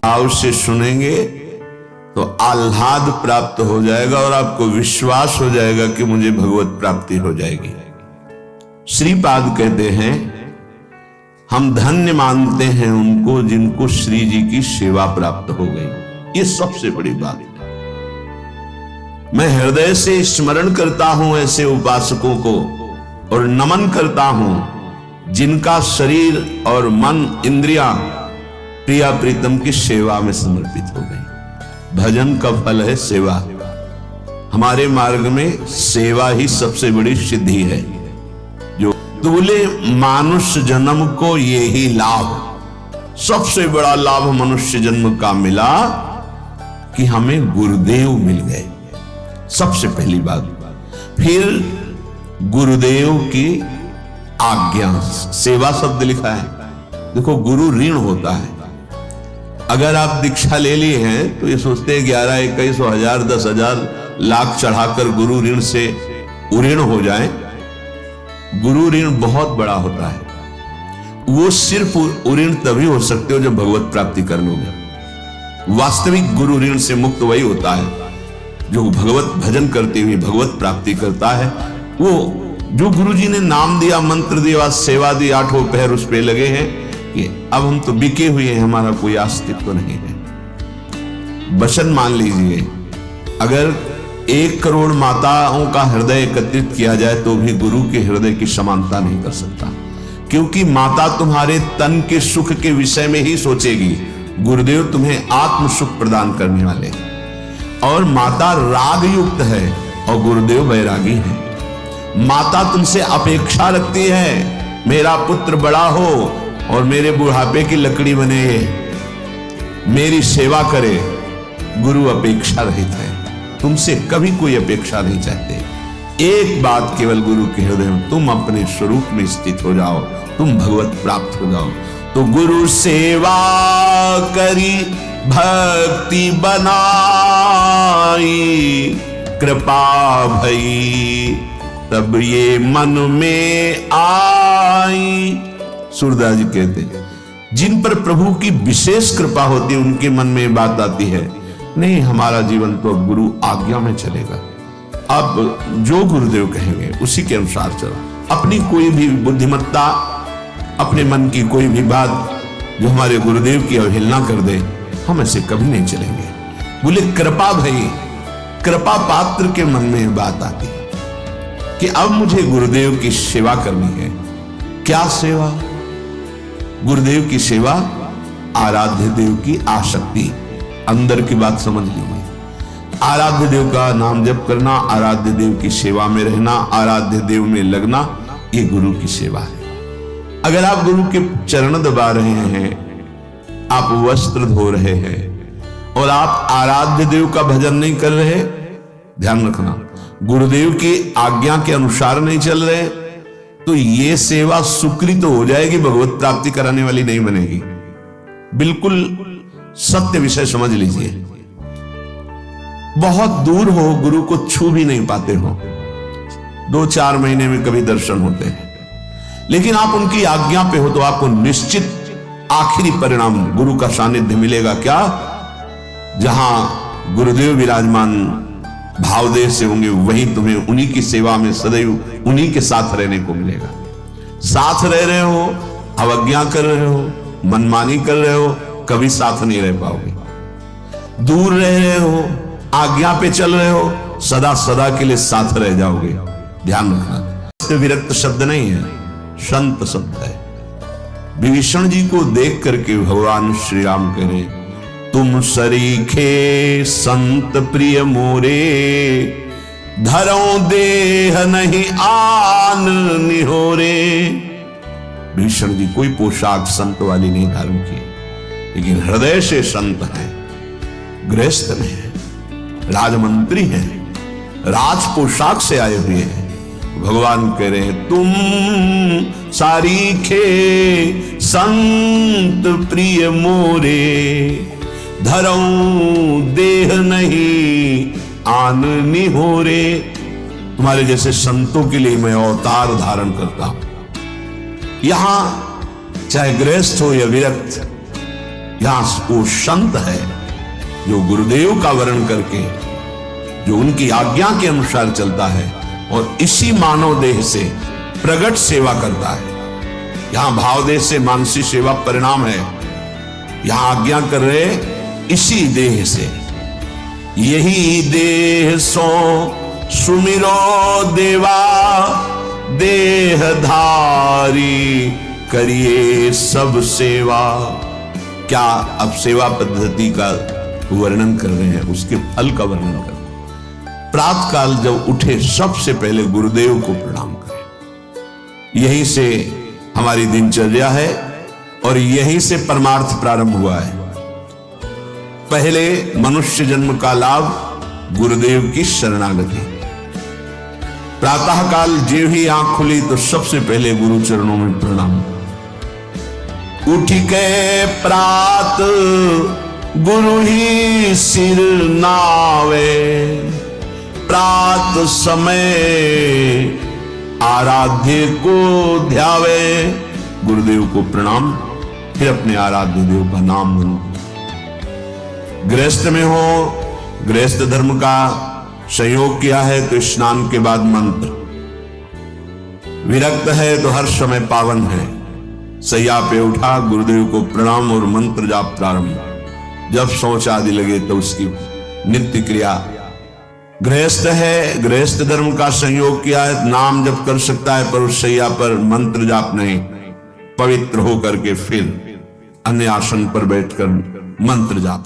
भाव से सुनेंगे तो आह्लाद प्राप्त हो जाएगा और आपको विश्वास हो जाएगा कि मुझे भगवत प्राप्ति हो जाएगी। श्रीपाद कहते हैं, हम धन्य मानते हैं उनको जिनको श्री जी की सेवा प्राप्त हो गई। ये सबसे बड़ी बात है। मैं हृदय से स्मरण करता हूं ऐसे उपासकों को और नमन करता हूं जिनका शरीर और मन, इंद्रियां प्रिया प्रीतम की सेवा में समर्पित हो गई। भजन का फल है सेवा। हमारे मार्ग में सेवा ही सबसे बड़ी सिद्धि है। जो बोले मानुष्य जन्म को ये ही लाभ, सबसे बड़ा लाभ मनुष्य जन्म का मिला कि हमें गुरुदेव मिल गए, सबसे पहली बात। फिर गुरुदेव की आज्ञा, सेवा शब्द लिखा है। देखो गुरु ऋण होता है। अगर आप दीक्षा ले लिए हैं तो ये सोचते हैं 11, 21, 1000, 10,000 लाख चढ़ाकर गुरु ऋण से उऋण हो जाए। गुरु ऋण बहुत बड़ा होता है। वो सिर्फ उऋण तभी हो सकते हो जब भगवत प्राप्ति कर लोगे। वास्तविक गुरु ऋण से मुक्त वही होता है जो भगवत भजन करते हुए भगवत प्राप्ति करता है। वो जो गुरु जी ने नाम दिया, मंत्र दिया, सेवा दी, 8 पहर उस पे लगे हैं कि अब हम तो बिके हुए हैं, हमारा कोई अस्तित्व नहीं है। वचन मान लीजिए, अगर 1 करोड़ माताओं का हृदय एकत्रित किया जाए तो भी गुरु के हृदय की समानता नहीं कर सकता, क्योंकि माता तुम्हारे तन के सुख के विषय में ही सोचेगी, गुरुदेव तुम्हें आत्म सुख प्रदान करने वाले। और माता राग युक्त है और गुरुदेव वैरागी है। माता तुमसे अपेक्षा रखती है, मेरा पुत्र बड़ा हो और मेरे बुढ़ापे की लकड़ी बने, मेरी सेवा करे। गुरु अपेक्षा रहित है, तुमसे कभी कोई अपेक्षा नहीं चाहते। एक बात केवल गुरु के हृदय में, तुम अपने स्वरूप में स्थित हो जाओ, तुम भगवत प्राप्त हो जाओ। तो गुरु सेवा करी भक्ति बनाई, कृपा भई तब ये मन में आई। सूरदास जी कहते हैं, जिन पर प्रभु की विशेष कृपा होती है उनके मन में बात आती है, नहीं हमारा जीवन तो अब गुरु आज्ञा में चलेगा, अब जो गुरुदेव कहेंगे उसी के अनुसार चलो। अपनी कोई भी बुद्धिमत्ता, अपने मन की कोई भी बात जो हमारे गुरुदेव की अवहेलना कर दे, हम ऐसे कभी नहीं चलेंगे। बोले कृपा भई, कृपा पात्र के मन में बात आती है कि अब मुझे गुरुदेव की सेवा करनी है। क्या सेवा? गुरुदेव की सेवा, आराध्य देव की आसक्ति। अंदर की बात समझ लीजिए। आराध्य देव का नाम जप करना, आराध्य देव की सेवा में रहना, आराध्य देव में लगना, ये गुरु की सेवा है। अगर आप गुरु के चरण दबा रहे हैं, आप वस्त्र धो रहे हैं और आप आराध्य देव का भजन नहीं कर रहे, ध्यान रखना, गुरुदेव की आज्ञा के अनुसार नहीं चल रहे, तो ये सेवा सुकृत हो जाएगी, भगवत प्राप्ति कराने वाली नहीं बनेगी। बिल्कुल सत्य विषय समझ लीजिए। बहुत दूर हो, गुरु को छू भी नहीं पाते हो, 2-4 महीने में कभी दर्शन होते हैं, लेकिन आप उनकी आज्ञा पे हो तो आपको निश्चित आखिरी परिणाम गुरु का सानिध्य मिलेगा। क्या? जहां गुरुदेव विराजमान भावदेव से होंगे, वहीं तुम्हें उन्हीं की सेवा में सदैव उन्हीं के साथ रहने को मिलेगा। साथ रह रहे हो, अवज्ञा कर रहे हो, मनमानी कर रहे हो, कभी साथ नहीं रह पाओगे। दूर रह रहे हो, आज्ञा पे चल रहे हो, सदा सदा के लिए साथ रह जाओगे। ध्यान रखना, विरक्त शब्द नहीं है, संत शब्द है। विभीषण जी को देख करके भगवान श्री राम कह रहे, तुम सरीखे संत प्रिय मोरे, धरो देह नहीं आन निहोरे। भीषण जी कोई पोशाक संत वाली नहीं धारण की, लेकिन हृदय से संत है, गृहस्थ में है, राजमंत्री हैं, राज पोशाक से आए हुए हैं। भगवान कह रहे हैं, तुम सारीखे संत प्रिय मोरे, धरऊं देह नहीं आन निहोरे। तुम्हारे जैसे संतों के लिए मैं अवतार धारण करता हूं। यहां चाहे गृहस्थ हो या विरक्त, यहां वो संत है जो गुरुदेव का वर्ण करके, जो उनकी आज्ञा के अनुसार चलता है और इसी मानव देह से प्रगट सेवा करता है। यहां भाव देह से मानसी सेवा परिणाम है, यहां आज्ञा कर रहे इसी देह से। यही देह सो सुमिरो देवा, देहधारी करिए सब सेवा। क्या अब सेवा पद्धति का वर्णन कर रहे हैं, उसके फल का वर्णन कर रहे हैं। प्रातः काल जब उठे सबसे पहले गुरुदेव को प्रणाम करें। यहीं से हमारी दिनचर्या है और यहीं से परमार्थ प्रारंभ हुआ है। पहले मनुष्य जन्म का लाभ गुरुदेव की शरणागति। प्रातः काल जो ही आंख खुली तो सबसे पहले गुरु चरणों में प्रणाम। उठ के प्रात गुरु ही सिर नावे, प्रात समय आराध्य को ध्यावे। गुरुदेव को प्रणाम, फिर अपने आराध्य देव का नाम लो। गृहस्थ में हो, गृहस्थ धर्म का संयोग किया है तो स्नान के बाद मंत्र, विरक्त है तो हर समय पावन है। सैया पे उठा, गुरुदेव को प्रणाम और मंत्र जाप प्रारंभ। जब शौच आदि लगे तो उसकी नित्य क्रिया। गृहस्थ है, गृहस्थ धर्म का संयोग किया है, नाम जप कर सकता है पर उस सैया पर मंत्र जाप नहीं। पवित्र होकर के फिर अन्य आसन पर बैठकर मंत्र जाप